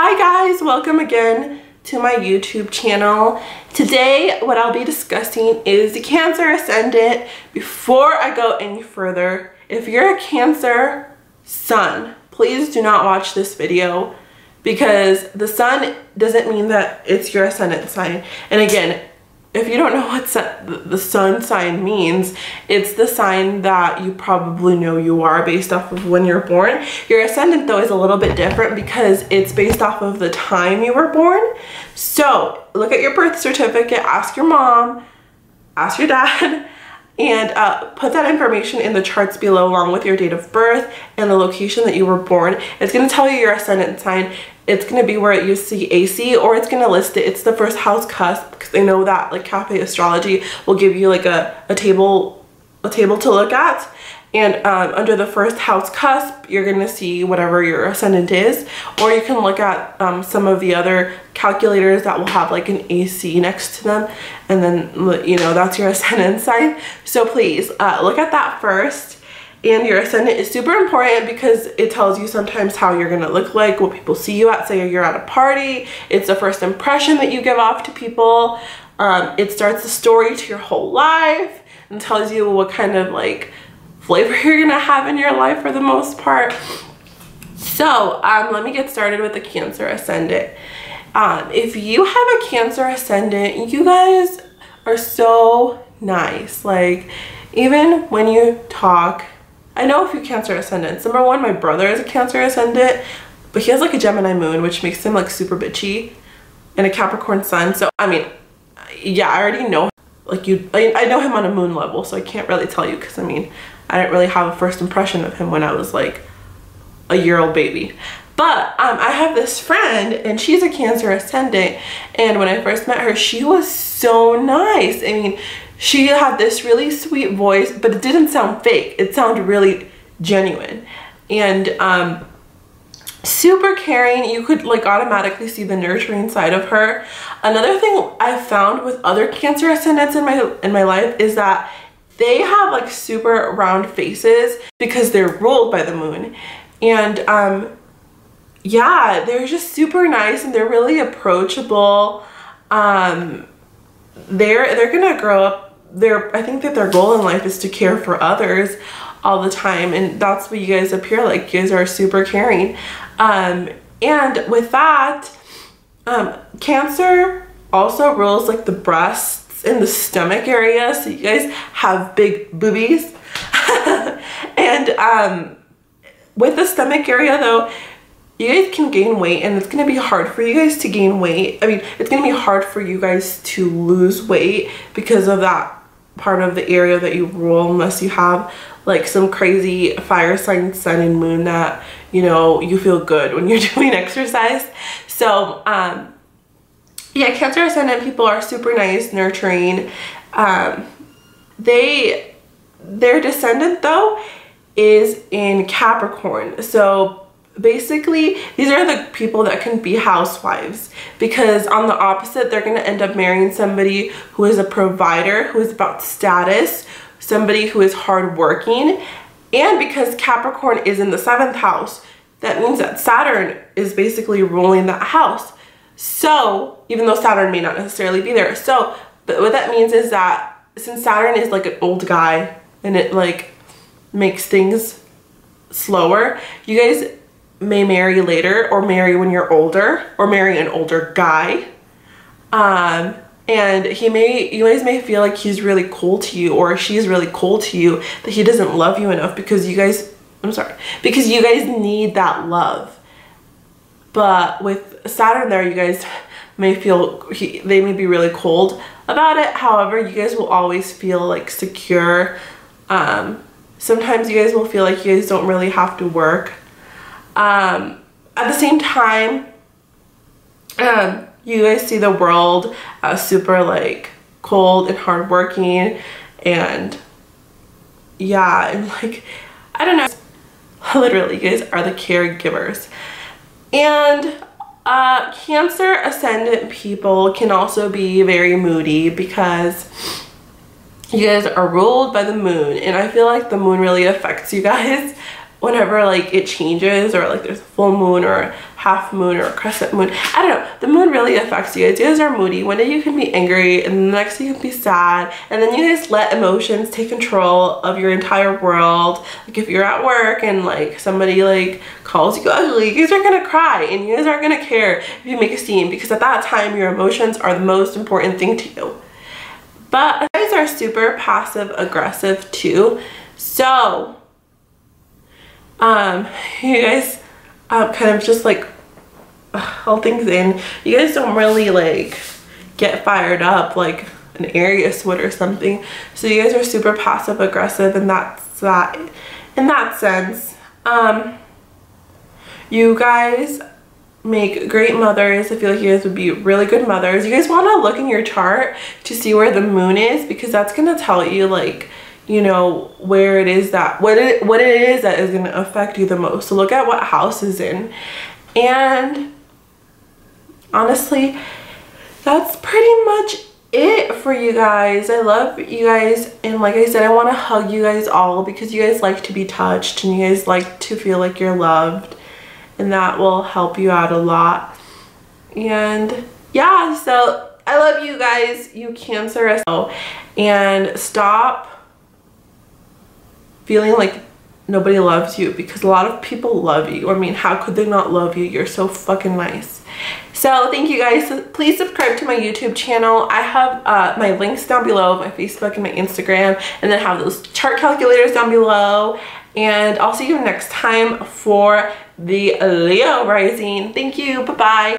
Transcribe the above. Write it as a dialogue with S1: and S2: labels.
S1: Hi guys, welcome again to my YouTube channel. Today what I'll be discussing is the Cancer Ascendant. Before I go any further, if you're a Cancer sun, please do not watch this video because the sun doesn't mean that it's your ascendant sign. And again, if you don't know what the sun sign means, it's the sign that you probably know you are based off of when you're born. Your ascendant though is a little bit different because it's based off of the time you were born. So look at your birth certificate, ask your mom, ask your dad, and put that information in the charts below along with your date of birth and the location that you were born. It's going to tell you your ascendant sign. It's going to be where you see AC, or it's going to list it. It's the first house cusp, because they know that like Cafe Astrology will give you like a table to look at. And under the first house cusp, you're going to see whatever your ascendant is, or you can look at some of the other calculators that will have like an AC next to them, and then you know that's your ascendant sign. So please look at that first. And your ascendant is super important because it tells you sometimes how you're gonna look like, what people see you at. Say you're at a party, it's the first impression that you give off to people. It starts the story to your whole life and tells you what kind of like flavor you're gonna have in your life for the most part. So let me get started with the Cancer Ascendant. If you have a Cancer Ascendant, you guys are so nice. Like even when you talk, I know a few Cancer Ascendants. Number one, my brother is a Cancer Ascendant, but he has like a Gemini moon, which makes him like super bitchy, and a Capricorn sun. So I mean, yeah, I already know like I know him on a moon level, so I can't really tell you because I mean I didn't really have a first impression of him when I was like a year-old baby. But I have this friend and she's a Cancer Ascendant, and when I first met her, she was so nice. I mean, she had this really sweet voice, but it didn't sound fake. It sounded really genuine and super caring. You could like automatically see the nurturing side of her. Another thing I've found with other Cancer Ascendants in my life is that they have like super round faces because they're ruled by the moon. And yeah, they're just super nice and they're really approachable. They're gonna grow up. I think that their goal in life is to care for others all the time, and that's what you guys appear like. You guys are super caring. And with that, Cancer also rules like the breasts and the stomach area, so you guys have big boobies. And with the stomach area though, you guys can gain weight, and it's going to be hard for you guys to gain weight. I mean, it's going to be hard for you guys to lose weight because of that part of the area that you rule, unless you have like some crazy fire sign sun and moon that, you know, you feel good when you're doing exercise. So yeah, Cancer Ascendant people are super nice, nurturing. Their descendant though is in Capricorn. So basically these are the people that can be housewives, because on the opposite, they're going to end up marrying somebody who is a provider, who is about status, somebody who is hardworking. And because Capricorn is in the 7th house, that means that Saturn is basically ruling that house. So even though Saturn may not necessarily be there, so but what that means is that since Saturn is like an old guy and it like makes things slower, you guys may marry later, or marry when you're older, or marry an older guy. And you guys may feel like he's really cool to you, or she's really cool to you, that he doesn't love you enough because you guys need that love. But with Saturn there, you guys may feel they may be really cold about it. However, you guys will always feel like secure. Sometimes you guys will feel like you guys don't really have to work. At the same time, you guys see the world as super like cold and hardworking, and yeah, and like I don't know, literally you guys are the caregivers. And Cancer Ascendant people can also be very moody because you guys are ruled by the moon, and I feel like the moon really affects you guys whenever like it changes, or like there's a full moon or a half moon or a crescent moon. I don't know, the moon really affects you guys. You guys are moody. One day you can be angry and the next day you can be sad, and then you guys let emotions take control of your entire world. Like if you're at work and like somebody like calls you ugly, you guys are gonna cry and you guys aren't gonna care if you make a scene, because at that time your emotions are the most important thing to you. But you guys are super passive aggressive too, so you guys kind of just like hold things in. You guys don't really like get fired up like an Aries would or something. So you guys are super passive aggressive, and that's that in that sense. You guys make great mothers. I feel like you guys would be really good mothers. You guys want to look in your chart to see where the moon is, because that's gonna tell you like, you know, where it is that what it is that is going to affect you the most. So look at what house is in. And honestly, that's pretty much it for you guys. I love you guys, and like I said, I want to hug you guys all, because you guys like to be touched and you guys like to feel like you're loved, and that will help you out a lot. And yeah, so I love you guys, you Cancer. And stop feeling like nobody loves you, because a lot of people love you. I mean, how could they not love you? You're so fucking nice. So thank you guys. Please subscribe to my YouTube channel. I have my links down below, my Facebook and my Instagram, and then have those chart calculators down below. And I'll see you next time for the Leo rising. Thank you. Bye-bye.